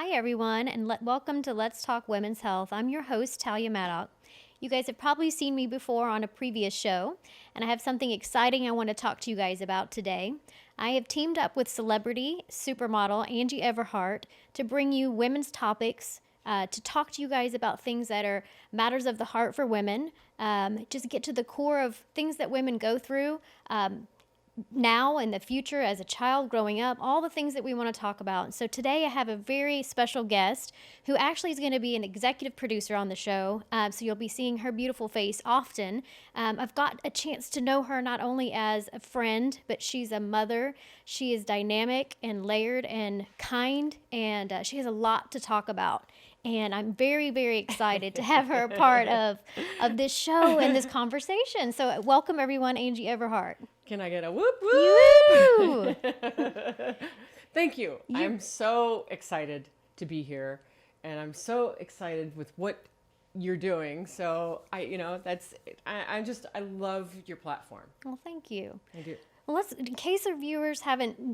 Hi, everyone, and welcome to Let's Talk Women's Health. I'm your host, Talia Maddock. You guys have probably seen me before on a previous show, and I have something exciting I want to talk to you guys about today. I have teamed up with celebrity supermodel Angie Everhart to bring you women's topics, to talk to you guys about things that are matters of the heart for women, just get to the core of things that women go through, now and the future as a child growing up, all the things that we want to talk about. So today I have a very special guest who actually is going to be an executive producer on the show. So you'll be seeing her beautiful face often. I've got a chance to know her not only as a friend, but she's a mother. She is dynamic and layered and kind, and she has a lot to talk about. And I'm very, very excited to have her a part of this show and this conversation. So welcome, everyone, Angie Everhart. Can I get a whoop whoop? Woo! Thank you. I'm so excited to be here, and I'm so excited with what you're doing. So I love your platform. Well, thank you. I do. Well, in case our viewers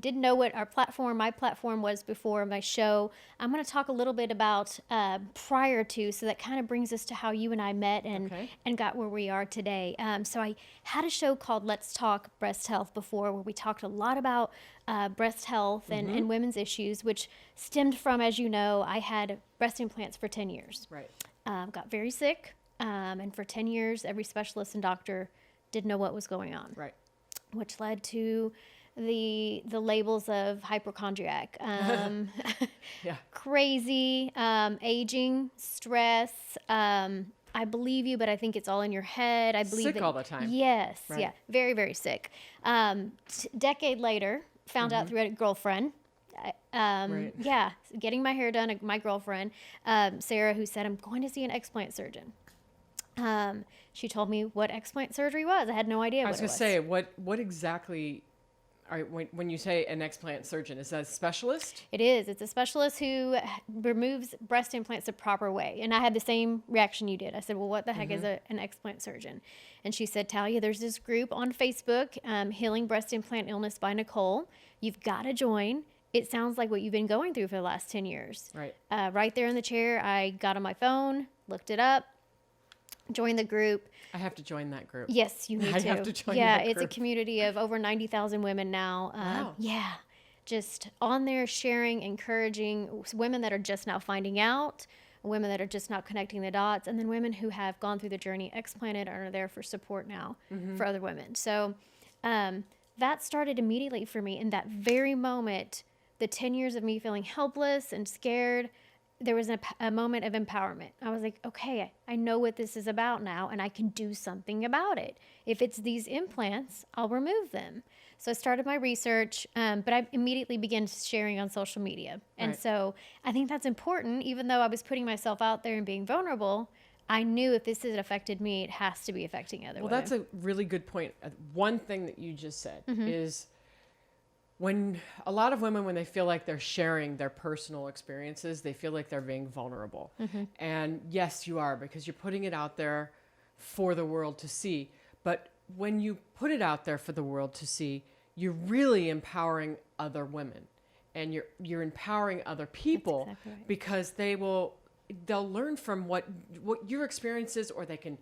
didn't know what my platform was before my show, I'm going to talk a little bit about prior to, so that kind of brings us to how you and I met and got where we are today. So I had a show called Let's Talk Breast Health before, where we talked a lot about breast health and women's issues, which stemmed from, as you know, I had breast implants for 10 years. Right. Got very sick, and for 10 years, every specialist and doctor didn't know what was going on. Right. Which led to the labels of hypochondriac, crazy, aging, stress. I believe you, but I think it's all in your head. I believe sick all the time. Yes, right. Yeah, very, very sick. Decade later, found out through a girlfriend. Right. Yeah, getting my hair done. My girlfriend, Sarah, who said, "I'm going to see an explant surgeon." She told me what explant surgery was. I had no idea what it was. I was going to say, what exactly, when you say an explant surgeon, is that a specialist? It is. It's a specialist who removes breast implants the proper way. And I had the same reaction you did. I said, well, what the heck is an explant surgeon? And she said, Talia, there's this group on Facebook, Healing Breast Implant Illness by Nicole. You've got to join. It sounds like what you've been going through for the last 10 years. Right. Right there in the chair, I got on my phone, looked it up, join the group. I have to join that group. Yes, you need to. I have to join that group. It's a community of over 90,000 women now. Wow. Yeah, just on there sharing, encouraging women that are just now finding out, women that are just now connecting the dots, and then women who have gone through the journey, explanted, and are there for support now for other women. So that started immediately for me. In that very moment, the 10 years of me feeling helpless and scared, there was a moment of empowerment. I was like, okay, I know what this is about now, and I can do something about it. If it's these implants, I'll remove them. So I started my research, but I immediately began sharing on social media. And so I think that's important. Even though I was putting myself out there and being vulnerable, I knew if this has affected me, it has to be affecting other women. Well, that's a really good point. One thing that you just said is, when a lot of women, when they feel like they're sharing their personal experiences, they feel like they're being vulnerable. And yes, you are, because you're putting it out there for the world to see. But when you put it out there for the world to see, you're really empowering other women, and you're empowering other people. That's exactly right. Because they'll learn from what your experience is, or they can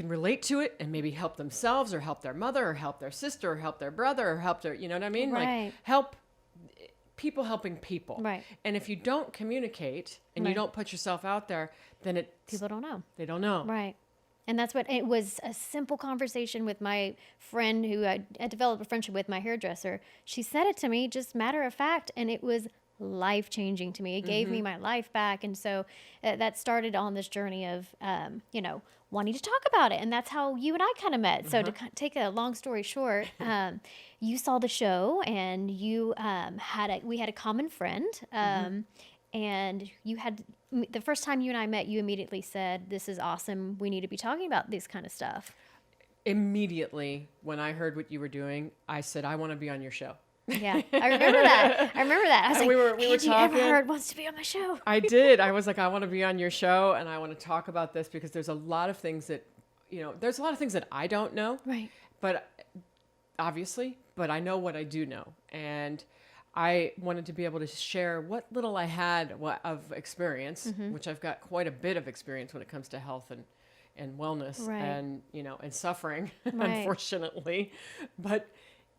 relate to it and maybe help themselves, or help their mother, or help their sister, or help their brother, or help their, you know what I mean? Right. Like help people helping people. Right. And if you don't communicate and you don't put yourself out there, then People don't know. They don't know. Right. And that's what it was, a simple conversation with my friend who I developed a friendship with, my hairdresser. She said it to me, just matter of fact, and it was life-changing to me. It gave me my life back. And so that started on this journey of, wanting to talk about it. And that's how you and I kind of met. So to take a long story short, you saw the show, and you we had a common friend. And the first time you and I met, you immediately said, this is awesome. We need to be talking about this kind of stuff. Immediately, when I heard what you were doing, I said, I want to be on your show. Yeah, I remember that. I was like, we were Angie talking. Everhart wants to be on my show. I did. I was like, I want to be on your show, and I want to talk about this, because there's a lot of things that, there's a lot of things that I don't know. Right. But obviously, but I know what I do know. And I wanted to be able to share what little I had of experience, which I've got quite a bit of experience when it comes to health and wellness Right. and, and suffering, Right. unfortunately. But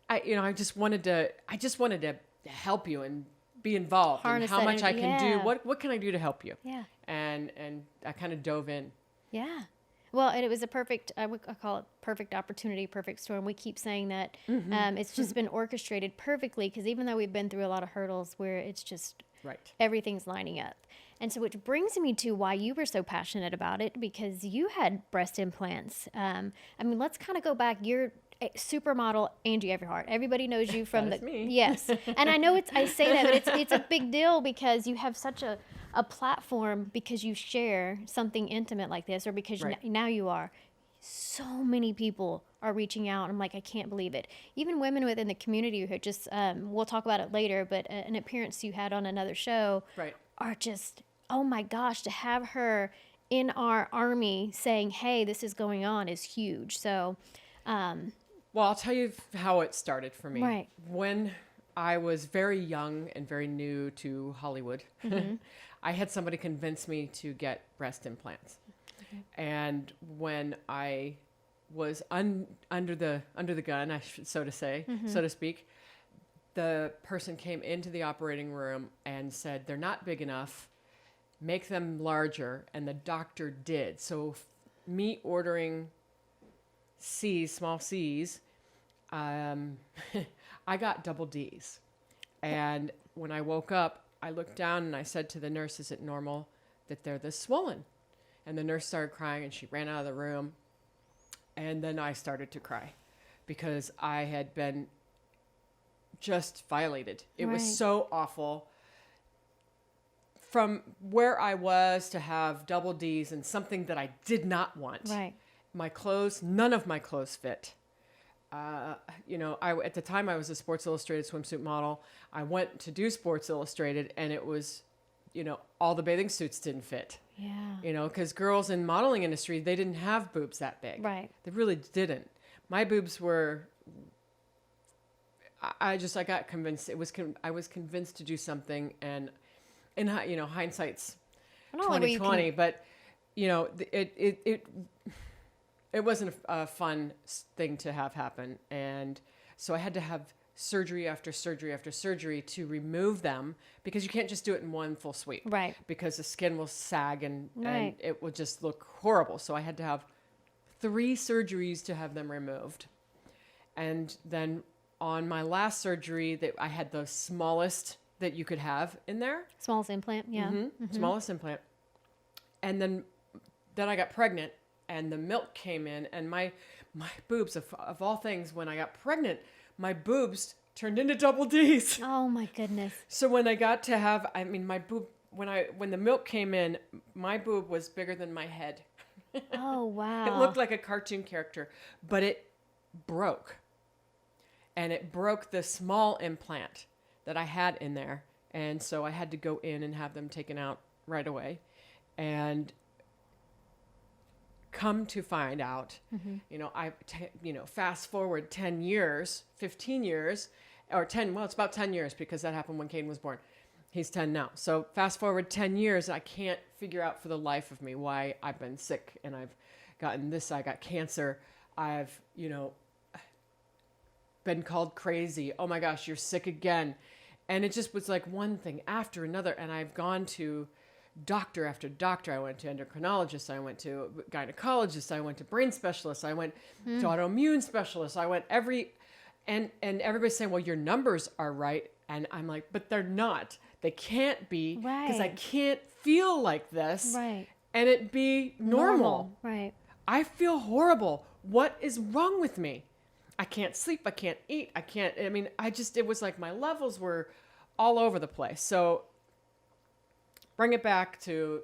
I just wanted to help you and be involved Harness and how that much I energy. can do. Yeah. What can I do to help you? Yeah. And I kind of dove in. Yeah. Well, and it was a perfect, I call it perfect opportunity, perfect storm. We keep saying that. It's just been orchestrated perfectly, because even though we've been through a lot of hurdles where it's just Right. everything's lining up. And so, which brings me to why you were so passionate about it, because you had breast implants. Let's kind of go back. You're a supermodel Angie Everhart. Everybody knows you from That is me. Yes. And I know I say that, but it's a big deal, because you have such a platform, because you share something intimate like this, or because Right. now you are. So many people are reaching out. I'm like, I can't believe it. Even women within the community who just, we'll talk about it later, but an appearance you had on another show Right. are just, oh my gosh, to have her in our army saying, hey, this is going on, is huge. So, Well, I'll tell you how it started for me. Right. When I was very young and very new to Hollywood, I had somebody convince me to get breast implants. And when I was under the gun, so to speak, the person came into the operating room and said, "They're not big enough. Make them larger." And the doctor did. So me ordering small C's, I got double D's. And when I woke up, I looked down and I said to the nurse, "Is it normal that they're this swollen?" And the nurse started crying and she ran out of the room. And then I started to cry because I had been just violated. It was Right. so awful. From where I was to have double D's and something that I did not want. right. My clothes, none of my clothes fit. At the time I was a Sports Illustrated swimsuit model. I went to do Sports Illustrated and it was, all the bathing suits didn't fit. Yeah. Because girls in modeling industry, they didn't have boobs that big. Right. They really didn't. My boobs were, I got convinced. I was convinced to do something, and in hindsight's Not only were you 2020, but it wasn't a fun thing to have happen. And so I had to have surgery after surgery after surgery to remove them, because you can't just do it in one full sweep. Right. Because the skin will sag and Right. it will just look horrible. So I had to have 3 surgeries to have them removed. And then on my last surgery, that I had the smallest that you could have in there. Smallest implant. Yeah. Smallest implant. And then I got pregnant and the milk came in, and my boobs, of all things, when I got pregnant, my boobs turned into double D's. Oh my goodness. So when I got to have, my boob, when the milk came in, my boob was bigger than my head. Oh wow. It looked like a cartoon character, but it broke. And it broke the small implant that I had in there. And so I had to go in and have them taken out right away. And come to find out, fast forward 10 years, 15 years, or 10, well, it's about 10 years, because that happened when Caden was born. He's 10 now. So fast forward 10 years, I can't figure out for the life of me why I've been sick and I've gotten this, I got cancer. I've, been called crazy. Oh my gosh, you're sick again. And it just was like one thing after another. And I've gone to doctor after doctor. I went to endocrinologist. I went to gynecologist. I went to brain specialist. I went to autoimmune specialist. I went and everybody's saying, well, your numbers are right. And I'm like, but they're not. They can't be, because I Right. can't feel like this Right. and it be normal. Right. I feel horrible. What is wrong with me? I can't sleep. I can't eat. It was like my levels were all over the place. So bring it back to,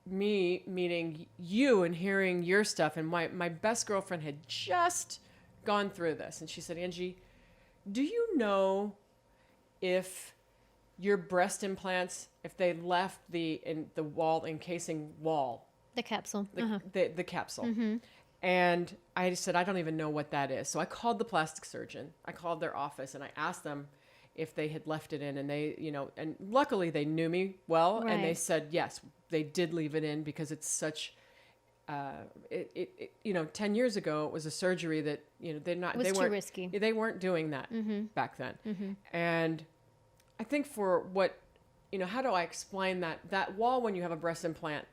me meeting you and hearing your stuff. And my best girlfriend had just gone through this. And she said, Angie, do you know if your breast implants, if they left the wall encasing wall, The capsule. the capsule. And I said, I don't even know what that is. So I called the plastic surgeon. I called their office and I asked them if they had left it in, and they, and luckily they knew me well, and they Right. said, yes, they did leave it in because it's such, 10 years ago, it was a surgery that, It was too risky. they weren't doing that back then. And I think for what, how do I explain that wall when you have a breast implant,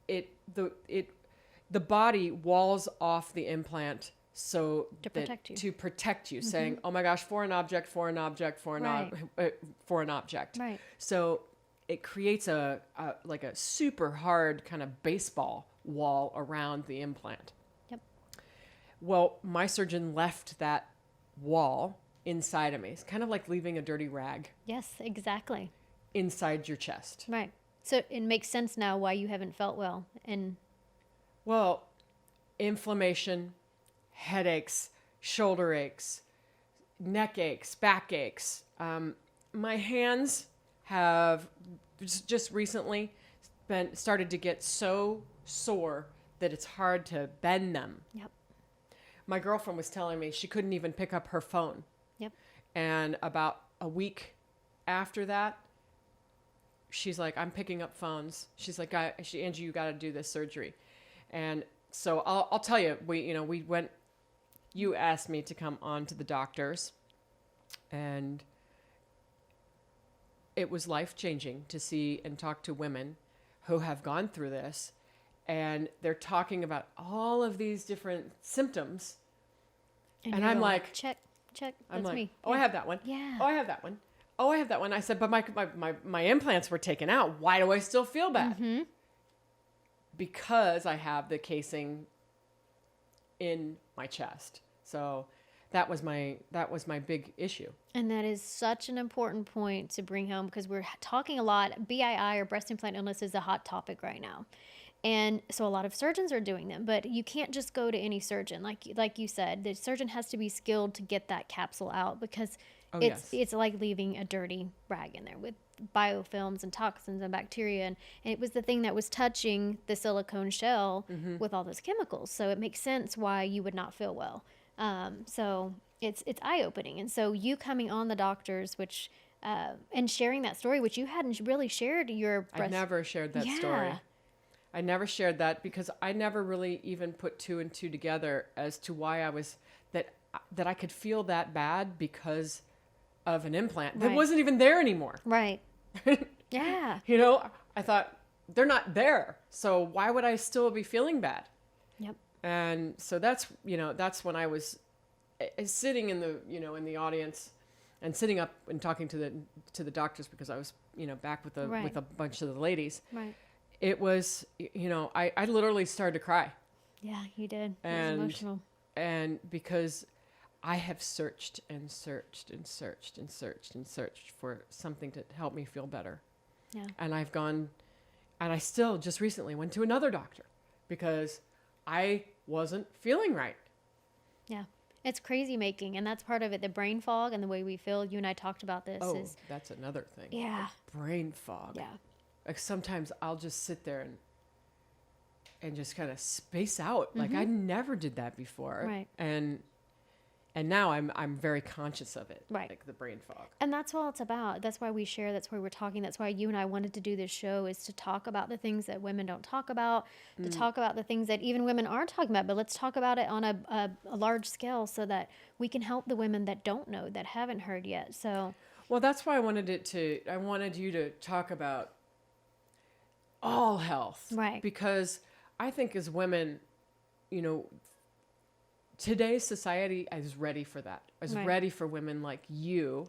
the body walls off the implant so To protect you. to protect you, saying, oh my gosh, foreign object, foreign object, Right. foreign object. Right. So it creates a like a super hard kind of baseball wall around the implant. Yep. Well, my surgeon left that wall inside of me. It's kind of like leaving a dirty rag Yes, exactly. inside your chest. Right. So it makes sense now why you haven't felt well. And Well, inflammation, headaches, shoulder aches, neck aches, back aches. My hands have just recently started to get so sore that it's hard to bend them. yep. My girlfriend was telling me she couldn't even pick up her phone. Yep. And about a week after that, she's like, I'm picking up phones. She's like, Angie, you got to do this surgery. And so I'll tell you, we went, you asked me to come on to the doctors, and it was life-changing to see and talk to women who have gone through this, and they're talking about all of these different symptoms. And you're I'm going, like, check, I'm that's like, me. oh, I have that one. Yeah. Oh, I have that one. Oh, I have that one. I said, but my implants were taken out. Why do I still feel bad? Because I have the casing in my chest. So that was my big issue. And that is such an important point to bring home because we're talking a lot. BII or breast implant illness is a hot topic right now. And so a lot of surgeons are doing them, but you can't just go to any surgeon. Like you said, the surgeon has to be skilled to get that capsule out because it's like leaving a dirty rag in there with biofilms and toxins and bacteria. And it was the thing that was touching the silicone shell with all those chemicals. So it makes sense why you would not feel well. So it's eye-opening. And so you coming on the doctors, which and sharing that story, which you hadn't really shared your breast. I never shared that story. I never shared that because I never really even put two and two together as to why I was that I could feel that bad because of an implant that wasn't even there anymore. Right. Yeah. I thought they're not there. So why would I still be feeling bad? Yep. And so that's when I was sitting in the audience and sitting up and talking to the doctors because I was, back with a bunch of the ladies. Right. It was, I literally started to cry. Yeah, you did. It was emotional. And because I have searched and searched and searched and searched and searched for something to help me feel better. Yeah. And I've gone, and I still just recently went to another doctor because I wasn't feeling right. Yeah. It's crazy making, and that's part of it. The brain fog and the way we feel. You and I talked about this. Oh, that's another thing. Yeah. Brain fog. Yeah. Like sometimes I'll just sit there and just kind of space out. Like I never did that before. Right. And now I'm very conscious of it. Right. Like the brain fog. And that's all it's about. That's why we share. That's why we're talking. That's why you and I wanted to do this show, is to talk about the things that women don't talk about, to talk about the things that even women are talking about. But let's talk about it on a large scale so that we can help the women that don't know, that haven't heard yet. So. Well, that's why I wanted you to talk about all health. Right. Because I think as women, today's society is ready for that. Ready for women like you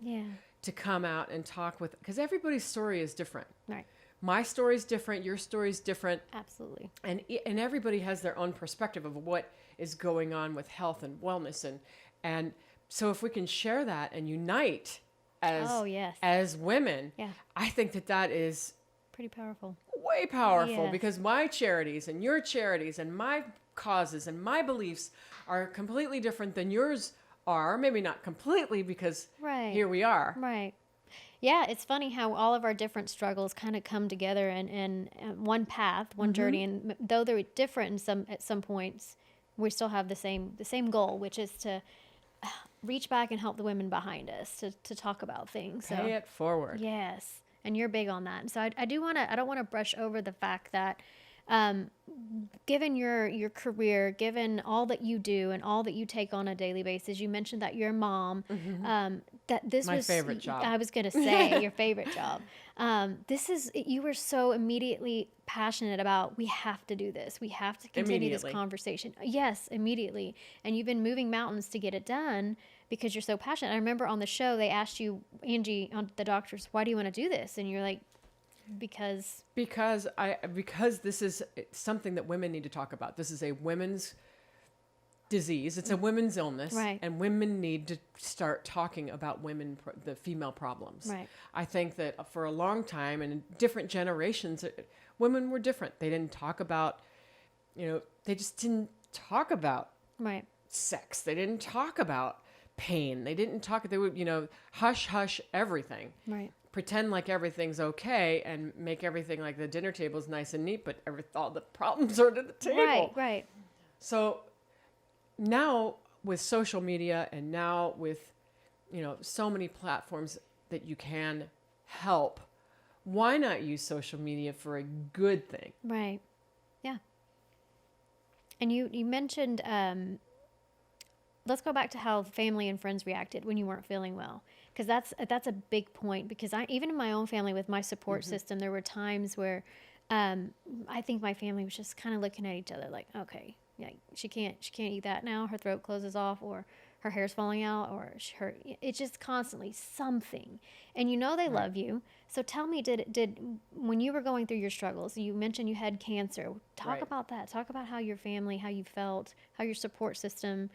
to come out and talk with, because everybody's story is different. Right. My story's different. Your story's different. Absolutely. And everybody has their own perspective of what is going on with health and wellness. And so if we can share that and unite as women, I think that is pretty powerful. Way powerful because my charities and your charities and my causes and my beliefs are completely different than yours are. Maybe not completely because here we are. Right. Yeah, it's funny how all of our different struggles kind of come together in one path, one journey, and though they're different at some points, we still have the same goal, which is to reach back and help the women behind us to talk about things. Pay it forward. Yes. And you're big on that. So I don't want to brush over the fact that given your career, given all that you do and all that you take on a daily basis, you mentioned that you're a mom, that this My was favorite job. I was going to say your favorite job. You were so immediately passionate about, we have to do this. We have to continue this conversation. Yes, immediately. And you've been moving mountains to get it done because you're so passionate. I remember on the show, they asked you, Angie, on the doctors, why do you want to do this? And you're like, because this is something that women need to talk about. This is a women's disease. It's a women's illness, right. And women need to start talking about the female problems. Right. I think that for a long time and in different generations, women were different. They didn't talk about, they just didn't talk about right. sex. They didn't talk about pain. They didn't talk. They would, hush everything. Right. Pretend like everything's okay and make everything like the dinner table's nice and neat, but all the problems are at the table. Right. So now with social media and now with, so many platforms that you can help, why not use social media for a good thing? Right. Yeah. And you mentioned, let's go back to how family and friends reacted when you weren't feeling well. Because that's a big point. Because even in my own family with my support system, there were times where I think my family was just kind of looking at each other like, okay, yeah, she can't eat that now. Her throat closes off, or her hair's falling out, or it's just constantly something. And they love you. So tell me, did when you were going through your struggles, you mentioned you had cancer. Talk about that. Talk about how your family, how you felt, how your support system.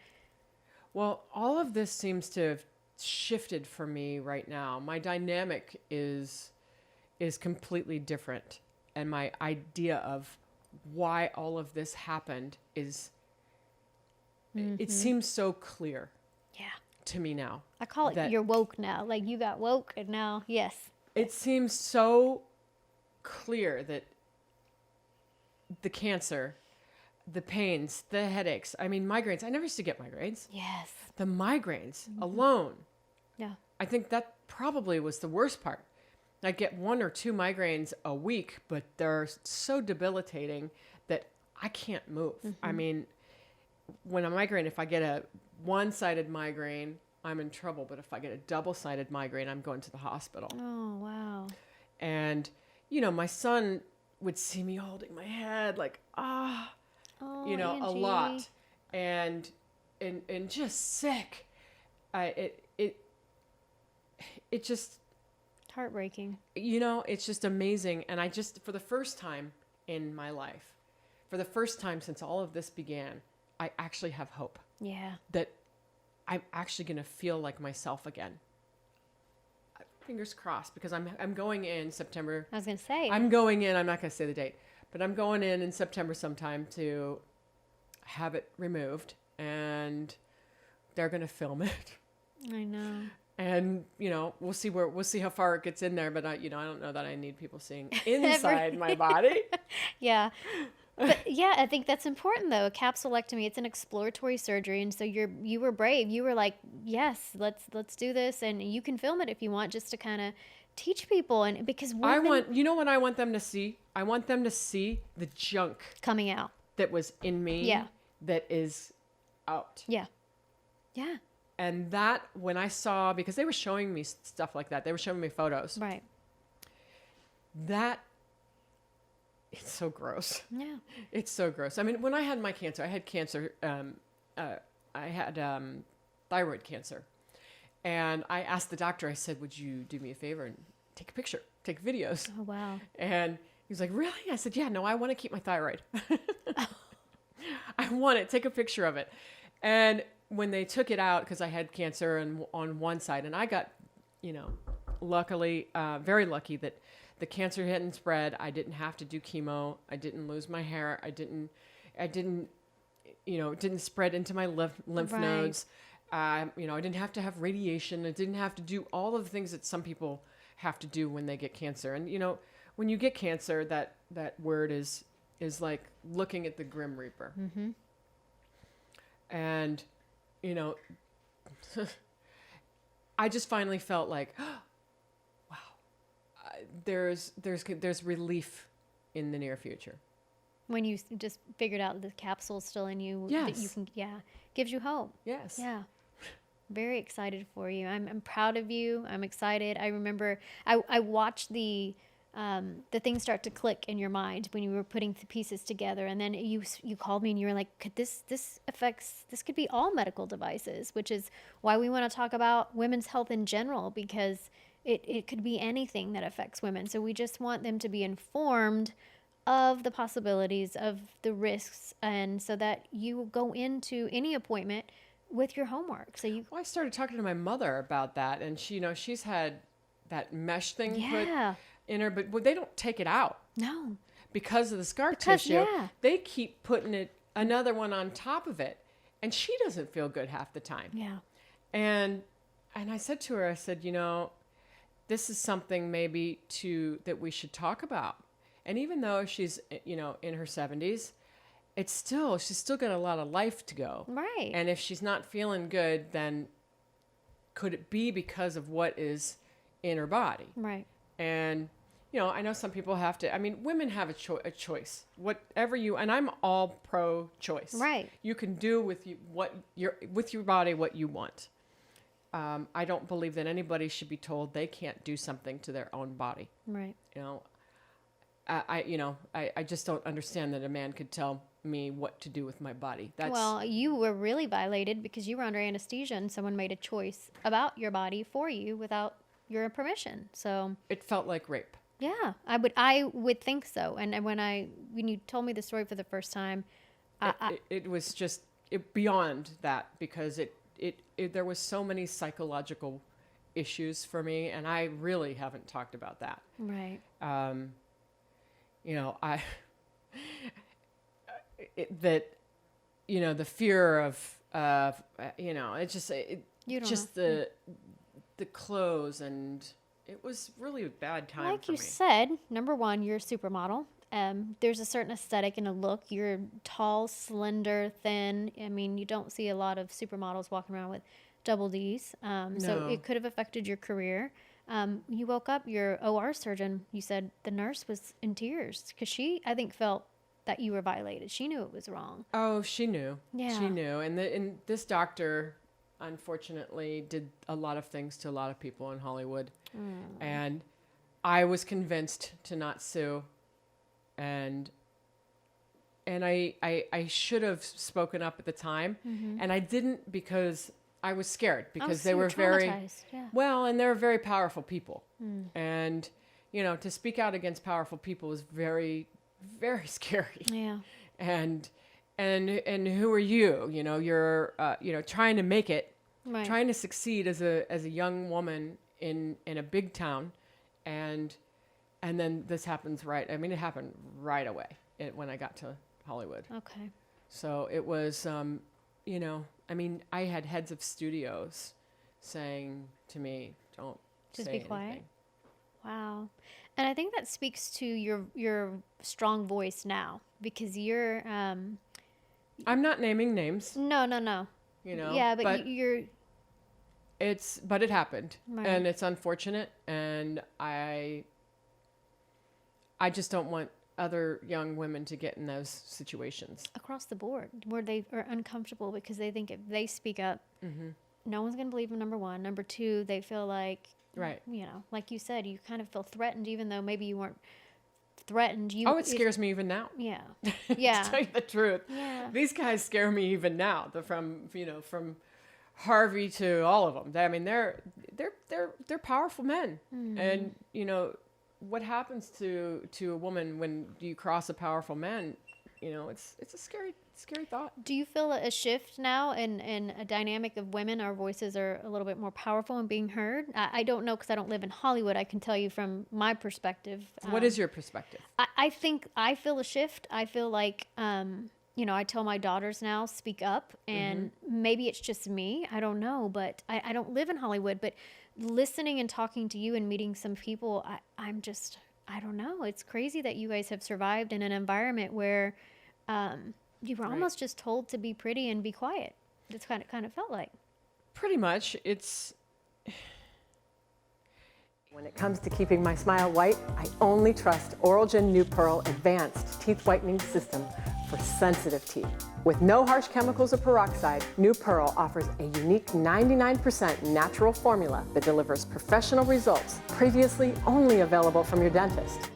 Well, all of this seems to have shifted for me right now. My dynamic is completely different, and my idea of why all of this happened is it seems so clear to me now. I call it you're woke now. Like you got woke and now, yes. It seems so clear that the cancer, the pains, the headaches, migraines. I never used to get migraines. Yes. The migraines alone. Yeah. I think that probably was the worst part. I get 1 or 2 migraines a week, but they're so debilitating that I can't move. When a migraine, if I get a one-sided migraine, I'm in trouble. But if I get a double-sided migraine, I'm going to the hospital. Oh, wow. And, my son would see me holding my head like, Angie. a lot. And just sick. It just... Heartbreaking. It's just amazing. And for the first time in my life, for the first time since all of this began, I actually have hope. Yeah. That I'm actually going to feel like myself again. Fingers crossed, because I'm going in September. I was going to say. I'm going in, I'm not going to say the date, but I'm going in September sometime to have it removed, and they're going to film it. I know. And, we'll see how far it gets in there, but I don't know that I need people seeing inside my body. Yeah. But yeah, I think that's important though. A capsulectomy, it's an exploratory surgery. And so you were brave. You were like, yes, let's do this. And you can film it if you want, just to kind of teach people. And because women, what I want them to see? I want them to see the junk coming out that was in me. Yeah. That is out. Yeah. Yeah. And that, when I saw, because they were showing me stuff like that, they were showing me photos. Right. It's so gross. Yeah. It's so gross. When I had my cancer, I had cancer, I had thyroid cancer. And I asked the doctor, I said, would you do me a favor and take a picture, take videos? Oh, wow. And he was like, really? I said, yeah, no, I want to keep my thyroid. I want it. Take a picture of it. And when they took it out, because I had cancer on one side, and I got, luckily, very lucky that the cancer hadn't spread. I didn't have to do chemo. I didn't lose my hair. I didn't, it didn't spread into my lymph Right. nodes. I didn't have to have radiation. I didn't have to do all of the things that some people have to do when they get cancer. And, when you get cancer, that word is like looking at the Grim Reaper. Mm-hmm. And, I just finally felt like, wow, there's relief in the near future. When you just figured out the capsule's still in you, Yes. that you can, gives you hope. Yes. Yeah. Very excited for you. I'm proud of you. I'm excited. I remember I watched the things start to click in your mind when you were putting the pieces together, and then you called me and you were like, could this could be all medical devices, which is why we want to talk about women's health in general, because it could be anything that affects women. So we just want them to be informed of the possibilities, of the risks, and so that you go into any appointment with your homework. So you Well, I started talking to my mother about that, and she, she's had that mesh thing put in her, but they don't take it out. No. Because of the scar tissue. Yeah. They keep putting another one on top of it, and she doesn't feel good half the time. Yeah. And I said to her, I said, this is something maybe that we should talk about. And even though she's, in her 70s, she's still got a lot of life to go. Right. And if she's not feeling good, then could it be because of what is in her body? Right. And, I know some people have to, women have a choice. Whatever and I'm all pro-choice. Right. You can do with your body what you want. I don't believe that anybody should be told they can't do something to their own body. Right. I just don't understand that a man could tell me what to do with my body. Well, you were really violated because you were under anesthesia and someone made a choice about your body for you without your permission. So it felt like rape. Yeah, I would think so. And when you told me the story for the first time, it was just beyond that, because there was so many psychological issues for me, and I really haven't talked about that. Right. The fear of, it's just, the clothes, and it was really a bad time like for you me. said, number one, you're a supermodel. There's a certain aesthetic and a look. You're tall, slender, thin. You don't see a lot of supermodels walking around with double Ds. So it could have affected your career. You woke up, your OR surgeon, you said the nurse was in tears because I think, felt that you were violated. She knew it was wrong. Oh, she knew. Yeah. She knew. And this doctor, unfortunately, did a lot of things to a lot of people in Hollywood. And I was convinced to not sue. And I should have spoken up at the time. Mm-hmm. And I didn't, because I was scared, because they were very, well, and they're very powerful people. And, to speak out against powerful people is very, very scary. Yeah. And who are you? You're, trying to make it, right, trying to succeed as a young woman in a big town. And then this happens it happened right away when I got to Hollywood. Okay. So it was, I had heads of studios saying to me, don't just say be quiet. anything. Wow. And I think that speaks to your strong voice now, because you're, I'm not naming names. No. Yeah, but but it happened, right, and it's unfortunate, and I just don't want other young women to get in those situations. Across the board, where they are uncomfortable because they think if they speak up, mm-hmm, no one's going to believe them, number one. Number two, they feel like, right, like you said, you kind of feel threatened, even though maybe you weren't threatened. It scares me even now. Yeah. To tell you the truth. Yeah. These guys scare me even now. from Harvey to all of them. They're powerful men. Mm-hmm. And, what happens to a woman when you cross a powerful man, it's a scary thought. Do you feel a shift now in a dynamic of women? Our voices are a little bit more powerful and being heard? I don't know, because I don't live in Hollywood. I can tell you from my perspective. What is your perspective? I think I feel a shift. I feel like, I tell my daughters now, speak up, and mm-hmm, maybe it's just me. I don't know, but I don't live in Hollywood, but listening and talking to you and meeting some people, I don't know. It's crazy that you guys have survived in an environment where you were almost just told to be pretty and be quiet. That's kind of felt like. Pretty much. It's, When it comes to keeping my smile white, I only trust Oralgen New Pearl Advanced Teeth Whitening System for sensitive teeth. With no harsh chemicals or peroxide, New Pearl offers a unique 99% natural formula that delivers professional results previously only available from your dentist.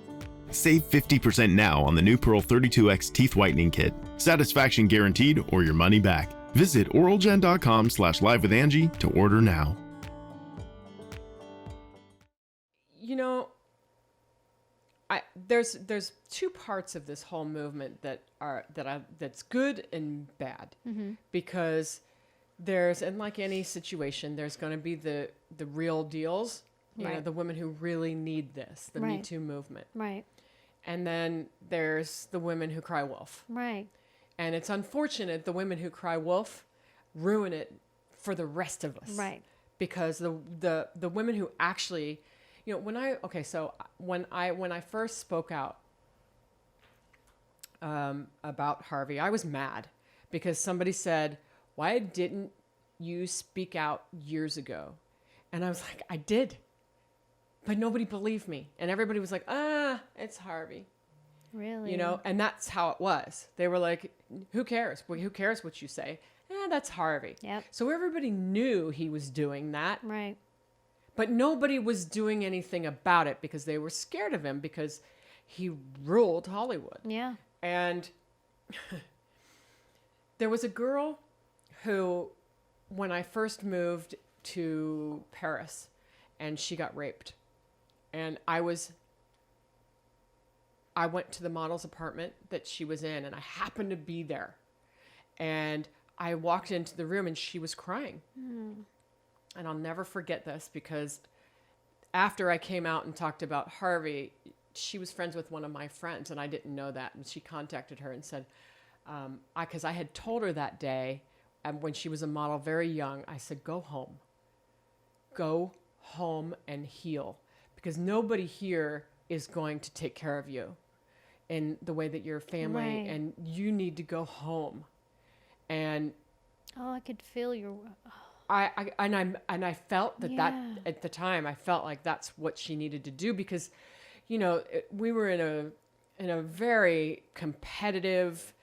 Save 50% now on the New Pearl 32X Teeth Whitening Kit. Satisfaction guaranteed or your money back. Visit oralgen.com/livewithangie to order now. You know, there's two parts of this whole movement that's good and bad, because there's, and like any situation, there's going to be the real deals, you know, the women who really need this, the Me Too movement, and then there's the women who cry wolf, and it's unfortunate the women who cry wolf ruin it for the rest of us, because the women who actually, you know, when I first spoke out about Harvey, I was mad because somebody said, "Why didn't you speak out years ago?" And I was like, "I did, but nobody believed me." And everybody was like, "It's Harvey." Really? You know, and that's how it was. They were like, "Who cares? Well, who cares what you say? That's Harvey." Yep. So everybody knew he was doing that. Right. But nobody was doing anything about it because they were scared of him because he ruled Hollywood. Yeah. And there was a girl who, when I first moved to Paris, and she got raped. And I went to the model's apartment that she was in, and I happened to be there. And I walked into the room and she was crying. And I'll never forget this, because after I came out and talked about Harvey, she was friends with one of my friends, and I didn't know that. And she contacted her and said, because I had told her that day, when she was a model, very young, I said, go home and heal, because nobody here is going to take care of you in the way that your family, and you need to go home. And I could feel your... I felt that at the time, I felt like that's what she needed to do, because, you know, we were in a very competitive,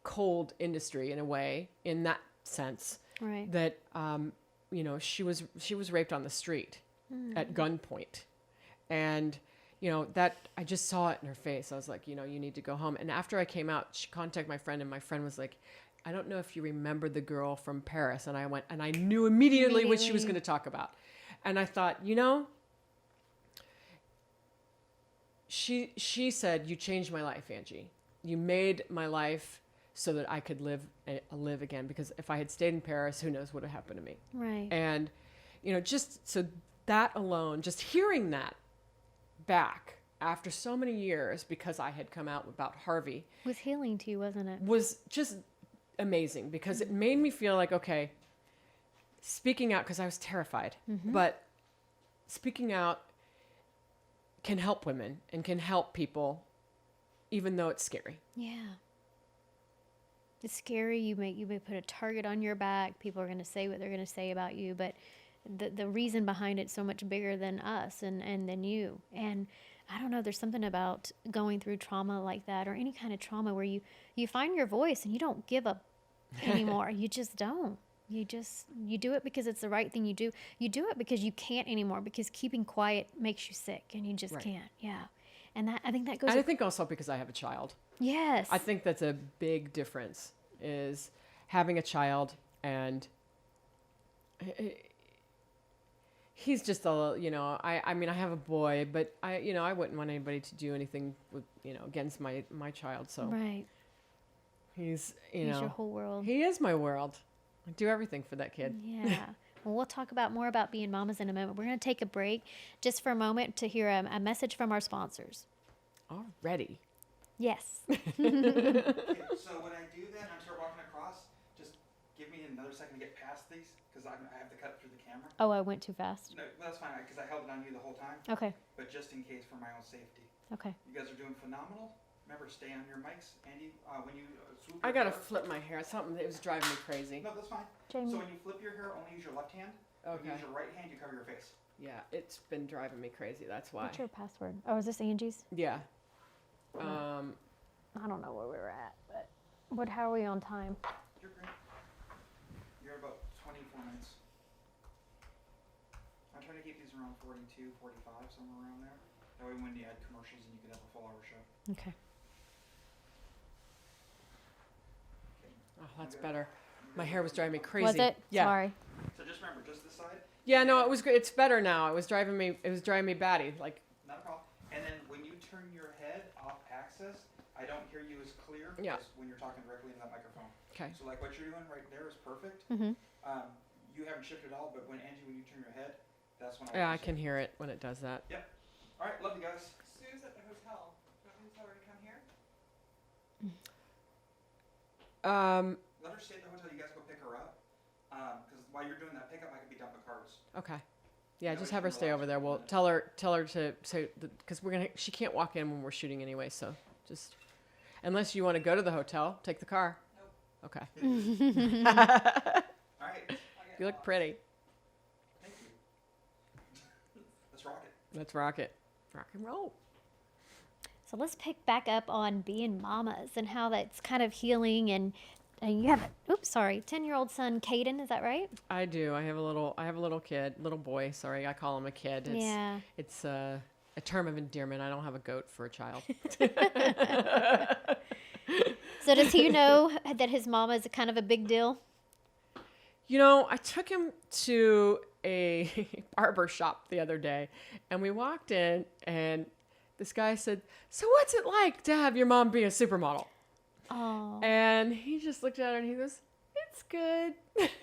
cold industry in a way, in that sense, that, you know, she was raped on the street at gunpoint. And, you know, that I just saw it in her face. I was like, you know, you need to go home. And after I came out, she contacted my friend, and my friend was like, I don't know if you remember the girl from Paris. And I went, and I knew immediately what she was going to talk about. And I thought, you know, she said, you changed my life, Angie. You made my life so that I could live again. Because if I had stayed in Paris, who knows what would have happened to me. Right. And, you know, just so that alone, just hearing that back after so many years, because I had come out about Harvey, was healing to you, wasn't it? Was just amazing, because it made me feel like, okay, speaking out, because I was terrified, but speaking out can help women and can help people, even though it's scary. Yeah. It's scary. You may put a target on your back. People are going to say what they're going to say about you, but the reason behind it's so much bigger than us and than you. And I don't know, there's something about going through trauma like that, or any kind of trauma, where you find your voice and you don't give up anymore. You just don't. You do it because it's the right thing you do. You do it because you can't anymore, because keeping quiet makes you sick and you just can't. Yeah. And that, I think that goes... And I think also because I have a child. Yes. I think that's a big difference, is having a child, and he's just a, you know, I mean, I have a boy, but I wouldn't want anybody to do anything with, against my child. So he's your whole world. He is my world. I do everything for that kid. Yeah. Well, we'll talk more about being mamas in a moment. We're going to take a break just for a moment to hear a message from our sponsors. Already. Yes. Okay, so when I do that and I start walking across, just give me another second to get past these, because I have to cut through the camera. Oh, I went too fast. No, that's fine, because I held it on you the whole time. Okay. But just in case, for my own safety. Okay. You guys are doing phenomenal. remember, stay on your mics. Andy, when you swoop I your gotta hair- flip my hair. Something that was driving me crazy. No, that's fine. Jamie. So when you flip your hair, only use your left hand. When you Okay. use your right hand, you cover your face. Yeah, it's been driving me crazy. That's why. What's your password? Oh, is this Angie's? Yeah. I don't know where we were at, but how are we on time? You're great. You're about 24 minutes. I'm trying to keep these around 42, 45, somewhere around there. That way when you add commercials, and you could have a full hour show. Okay. Okay. Oh, that's Good. better. My hair was driving me crazy. Was it? Yeah. Sorry. So just remember, just this side. Yeah, no, it was good. It's better now. It was driving me batty. Like, Not a problem. And then when you turn your head off axis, I don't hear you as clear Yeah. as when you're talking directly into that microphone. okay. So like what you're doing right there is perfect. Mm-hmm. You haven't shifted at all, but when Angie, when you turn your head, that's when Yeah, I want you can hear it when it does that. to- All right, love you guys. Sue's at the hotel. Do you want me to tell her to come here? Let her stay at the hotel. You guys go pick her up. Because while you're doing that pickup, I could be dumping cards. Okay. Yeah, That just way have you her can stay relax over there. for a We'll minute. tell her to because she can't walk in when we're shooting anyway. So just unless you want to go to the hotel, take the car. Nope. Okay. All right. You look pretty. Thank you. Let's rock it. Let's rock it. Rock and roll. So let's pick back up on being mamas and how that's kind of healing and you have 10-year-old son Caden, is that right? I do. I have a little kid, little boy. Sorry, I call him a kid. It's, Yeah. It's a term of endearment. I don't have a goat for a child. So does he know that his mama is kind of a big deal? You know, I took him to a barber shop the other day, and we walked in, and this guy said, "So what's it like to have your mom be a supermodel?" Oh. And he just looked at her and he goes, "It's good."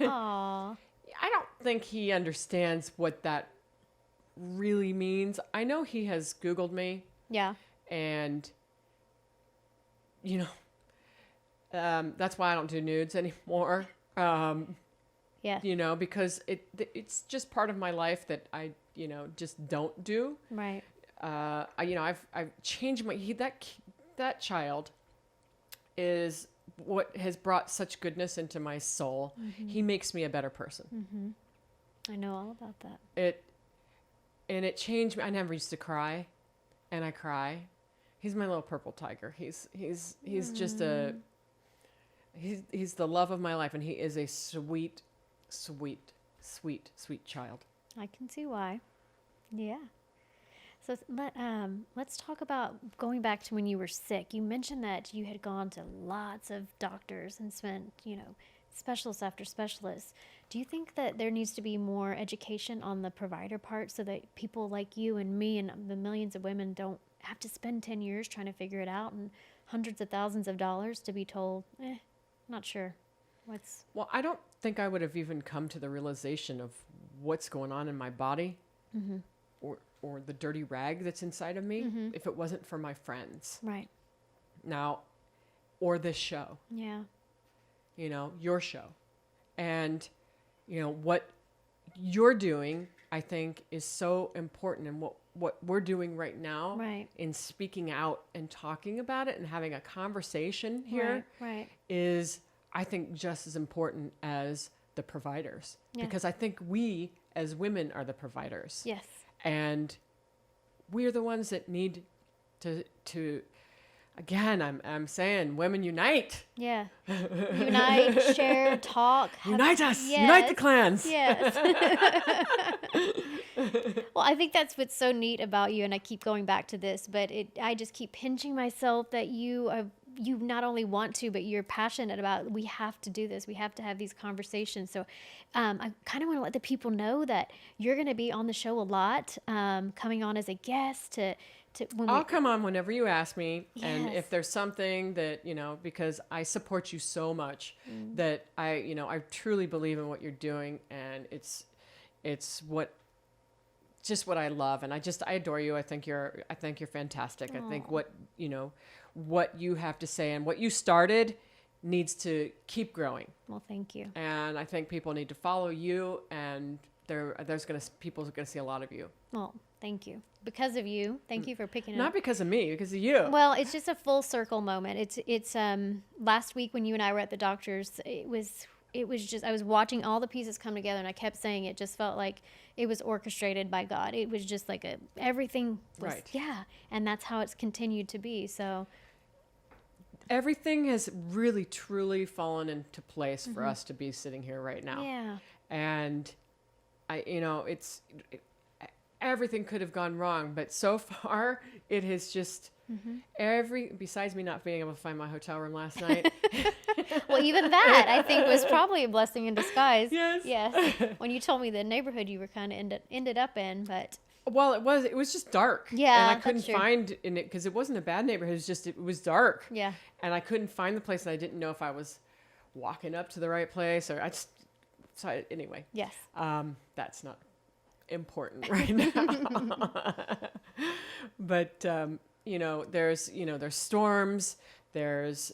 Aw. I don't think he understands what that really means. I know he has Googled me, Yeah. and you know, that's why I don't do nudes anymore. Yeah. You know, because it's just part of my life that I, you know, just don't do. Right. I've changed that child is what has brought such goodness into my soul. Mm-hmm. He makes me a better person. I know all about that. It changed me. I never used to cry, and I cry. He's my little purple tiger. He's just he's the love of my life, and he is a sweet child. I can see why. Yeah. So let's talk about going back to when you were sick. You mentioned that you had gone to lots of doctors and spent, specialist after specialist. Do you think that there needs to be more education on the provider part so that people like you and me and the millions of women don't have to spend 10 years trying to figure it out and hundreds of thousands of dollars to be told, not sure. Well, I don't think I would have even come to the realization of what's going on in my body or the dirty rag that's inside of me if it wasn't for my friends. Right. Now, or this show, Yeah. Your show. And, what you're doing, I think, is so important. And what we're doing right now Right. in speaking out and talking about it and having a conversation here Right. is, I think, just as important as the providers. Yeah. Because I think we as women are the providers. Yes. And we're the ones that need to again, I'm saying women unite. Yeah. Unite, share, talk. Unite us. Yes. Unite the clans. Yes. Well, I think that's what's so neat about you, and I keep going back to this, but I just keep pinching myself that you not only want to, but you're passionate about, we have to do this. We have to have these conversations. So I kind of want to let the people know that you're going to be on the show a lot, coming on as a guest I'll come on whenever you ask me. And Yes. if there's something that, because I support you so much that I truly believe in what you're doing, and it's what I love. And I adore you. I think you're fantastic. I think what you have to say and what you started needs to keep growing. Well, thank you. And I think people need to follow you and people are gonna see a lot of you. Well, thank you. Because of you. Thank you for picking it Not up. because of me, because of you. Well, it's just a full circle moment. It's last week when you and I were at the doctor's, it was just, I was watching all the pieces come together, and I kept saying it just felt like it was orchestrated by God. It was just like everything was, Right. yeah. And that's how it's continued to be. So Everything has really, truly fallen into place for us to be sitting here right now. yeah. And everything could have gone wrong, but so far it has just besides me not being able to find my hotel room last night. Well, even that I think was probably a blessing in disguise. Yes. Yes. When you told me the neighborhood you were kind of ended up in, but Well, it was just dark. Yeah, and I that's couldn't true. find in it because it wasn't a bad neighborhood. It was dark. yeah. And I couldn't find the place, and I didn't know if I was walking up to the right place anyway. Yes. That's not important right now. But there's storms, there's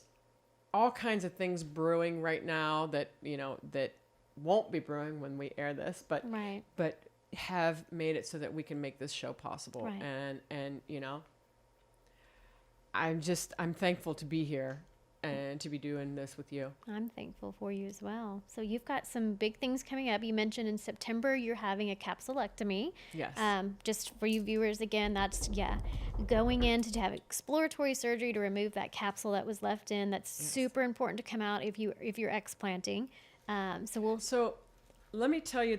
all kinds of things brewing right now that won't be brewing when we air this, but Right. have made it so that we can make this show possible. Right. And I'm thankful to be here and to be doing this with you. I'm thankful for you as well. So you've got some big things coming up. You mentioned in September you're having a capsulectomy. Yes. Just for you viewers, again, that's going in to have exploratory surgery to remove that capsule that was left in. That's super important to come out if you're explanting. So let me tell you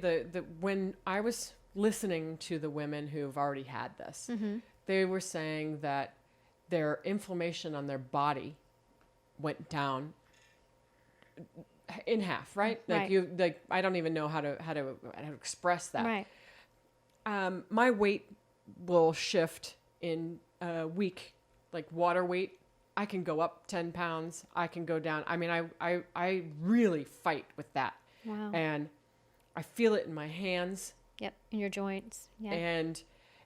when I was listening to the women who've already had this, they were saying that their inflammation on their body went down in half, right? Right. I don't even know how to express that. Right. My weight will shift in a week, like water weight. I can go up 10 pounds. I can go down. I mean, I really fight with that. Wow. And I feel it in my hands. Yep. In your joints. Yeah. And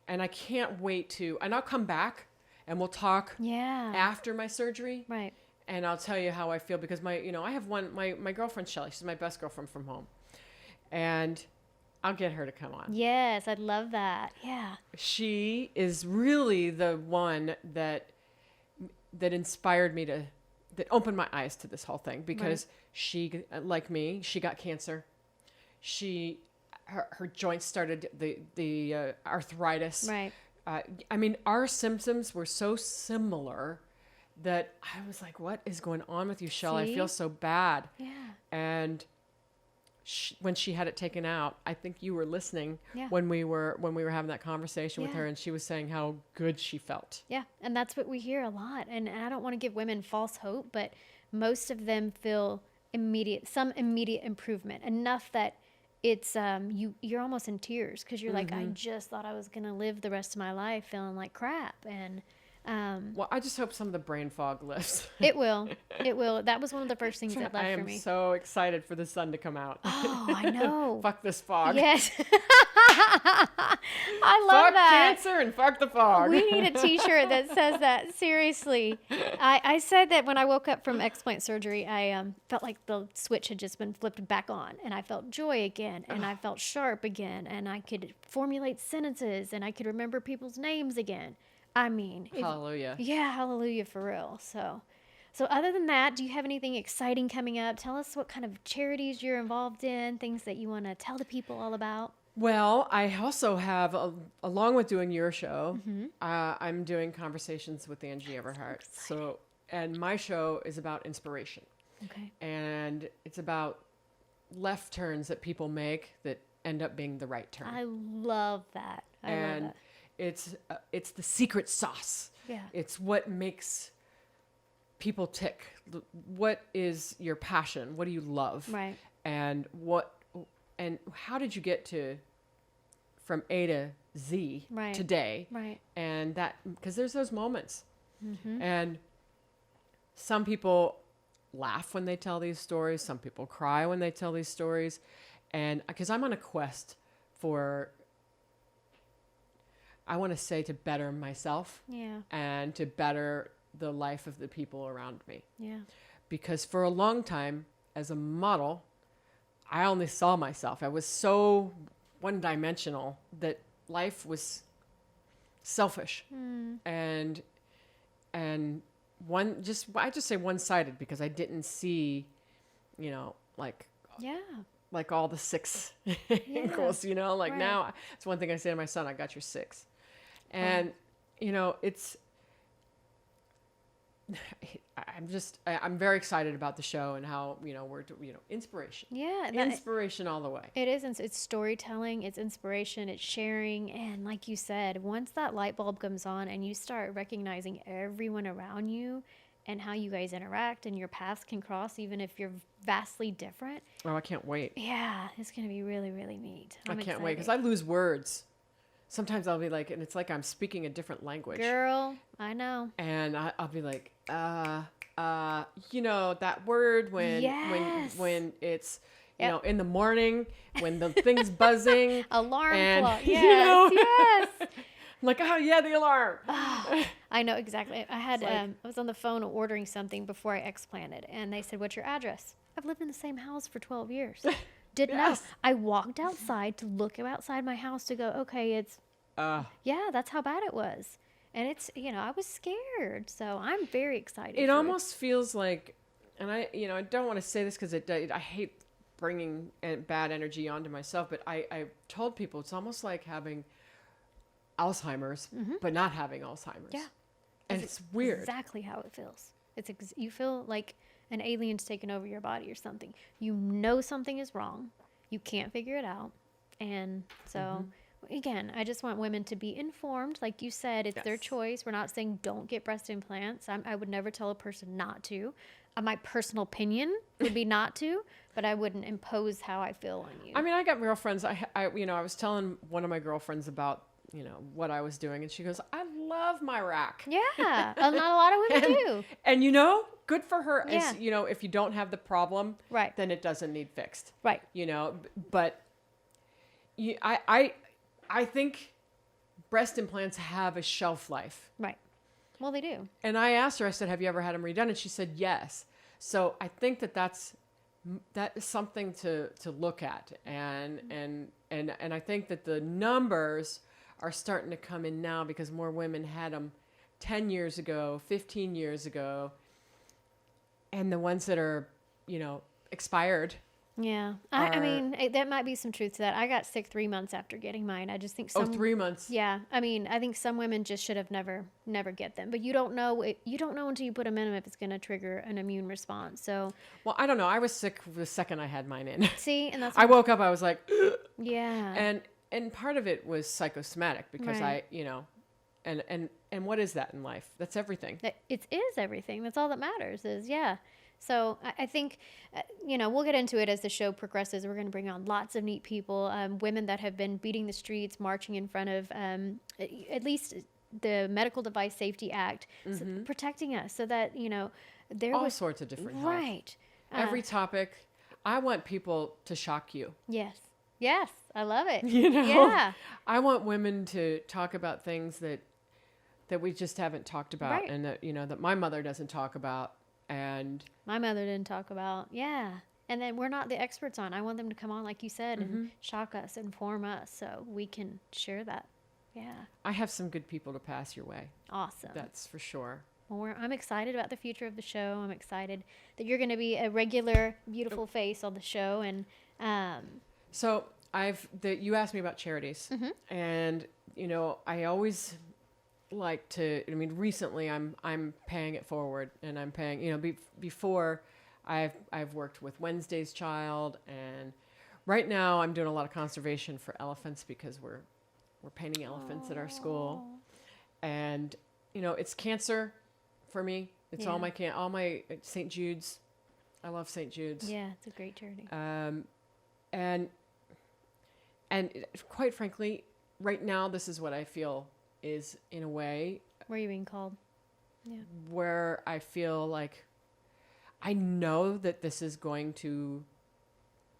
I can't wait and I'll come back and we'll talk Yeah. after my surgery. Right. And I'll tell you how I feel because I have my girlfriend, Shelly, she's my best girlfriend from home. And I'll get her to come on. Yes. I'd love that. Yeah. She is really the one that inspired me that opened my eyes to this whole thing because she, like me, she got cancer. Her joints started the arthritis. Right. Our symptoms were so similar that I was like, what is going on with you, Shell? I See? feel so bad. Yeah. And when she had it taken out, I think you were listening Yeah. when we were having that conversation with Yeah. her, and she was saying how good she felt. Yeah, and that's what we hear a lot. And I don't want to give women false hope, but most of them feel some immediate improvement, enough that it's you're almost in tears because you're like, I just thought I was gonna live the rest of my life feeling like crap, and Well, I just hope some of the brain fog lifts. it will. That was one of the first things that I left for am me. so excited for the sun to come out. Oh, I know. Fuck this fog. Yes. I love Fuck that. cancer and fuck the fog. We need a t-shirt that says that. Seriously. I said that when I woke up from explant surgery, I felt like the switch had just been flipped back on, and I felt joy again, and I felt sharp again, and I could formulate sentences, and I could remember people's names again. I mean, Hallelujah. yeah, hallelujah for real. So other than that, do you have anything exciting coming up? Tell us what kind of charities you're involved in, things that you want to tell the people all about. Well, I also have, along with doing your show, I'm doing Conversations with Angie Everhart. And my show is about inspiration. Okay. And it's about left turns that people make that end up being the right turn. I love that. I love that. It's the secret sauce. Yeah. It's what makes people tick. What is your passion? What do you love? Right. And how did you get from A to Z Right. today? Right. And that, because there's those moments. And some people laugh when they tell these stories. Some people cry when they tell these stories. And because I'm on a quest I want to say, to better myself. Yeah. And to better the life of the people around me. Yeah. Because for a long time, as a model, I only saw myself. I was so one-dimensional, that life was selfish and I just say one-sided because I didn't see, like Yeah. like all the six angles, like Right. now it's one thing I say to my son, I got your six. And, it's, I'm very excited about the show and how, we're, inspiration. Yeah. Inspiration all the way. It is. It's storytelling, it's inspiration, it's sharing. And like you said, once that light bulb comes on and you start recognizing everyone around you and how you guys interact and your paths can cross, even if you're vastly different. Oh, I can't wait. Yeah, it's going to be really, really neat. I can't wait because I lose words. Sometimes I'll be like, and it's like I'm speaking a different language. Girl, I know. And I'll be like, that word when it's, in the morning, when the thing's buzzing. Alarm clock. Yes, yes. I'm like, oh yeah, the alarm. I know exactly. I was on the phone ordering something before I explanted, and they said, "What's your address?" I've lived in the same house for 12 years. Didn't know. I walked outside to look outside my house to go, okay, it's, yeah, that's how bad it was. And it's, I was scared. So I'm very excited. It almost feels like, and I don't want to say this because I hate bringing bad energy onto myself, but I told people it's almost like having Alzheimer's, but not having Alzheimer's. Yeah. And it's weird. Exactly how it feels. You feel like an alien's taken over your body or something. You know something is wrong. You can't figure it out. And so, again, I just want women to be informed. Like you said, it's their choice. We're not saying don't get breast implants. I would never tell a person not to. My personal opinion would be not to, but I wouldn't impose how I feel on you. I mean, I got girlfriends. I was telling one of my girlfriends about, what I was doing, and she goes, I love my rack. Yeah. Not a lot of women do. And good for her. Yeah. If you don't have the problem, right, then it doesn't need fixed. Right. But I think breast implants have a shelf life. Right. Well, they do. And I asked her, I said, have you ever had them redone? And she said, yes. So I think that is something to look at. And I think that the numbers are starting to come in now because more women had them 10 years ago, 15 years ago. And the ones that are, expired. Yeah. I mean, that might be some truth to that. I got sick 3 months after getting mine. I just think 3 months. Yeah. I mean, I think some women just should have never get them. But you don't know until you put them in them if it's going to trigger an immune response. So. Well, I don't know. I was sick the second I had mine in. See, and that's. I woke up. I was like. Yeah. And part of it was psychosomatic because right. And what is that in life? That's everything. It is everything. That's all that matters is, yeah. So I think, we'll get into it as the show progresses. We're going to bring on lots of neat people, women that have been beating the streets, marching in front of at least the Medical Device Safety Act, so protecting us so that, there all was sorts of different right. Every topic. I want people to shock you. Yes. Yes. I love it. Yeah. I want women to talk about things that we just haven't talked about right. and that, that my mother doesn't talk about. And my mother didn't talk about. Yeah. And then we're not the experts on. I want them to come on, like you said, and shock us, inform us so we can share that. Yeah. I have some good people to pass your way. Awesome. That's for sure. Well, I'm excited about the future of the show. I'm excited that you're going to be a regular, beautiful face on the show. And so you asked me about charities, and I always like to. I mean, recently I'm paying it forward, and I'm paying. Before I've worked with Wednesday's Child, and right now I'm doing a lot of conservation for elephants because we're painting elephants at our school, and it's cancer for me. It's all my St. Jude's. I love St. Jude's. Yeah, it's a great charity. And quite frankly, right now, this is what I feel is, in a way... Where are you being called? Yeah. Where I feel like I know that this is going to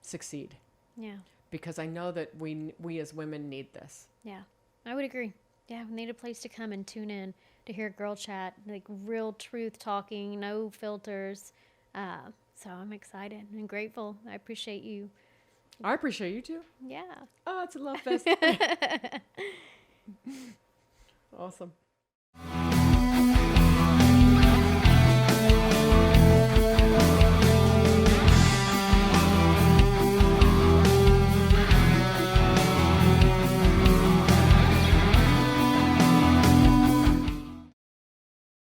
succeed. Yeah. Because I know that we as women need this. Yeah, I would agree. Yeah, we need a place to come and tune in to hear girl chat, like real truth talking, no filters. So I'm excited and grateful. I appreciate you I appreciate you too. Yeah. Oh, it's a love fest. Awesome.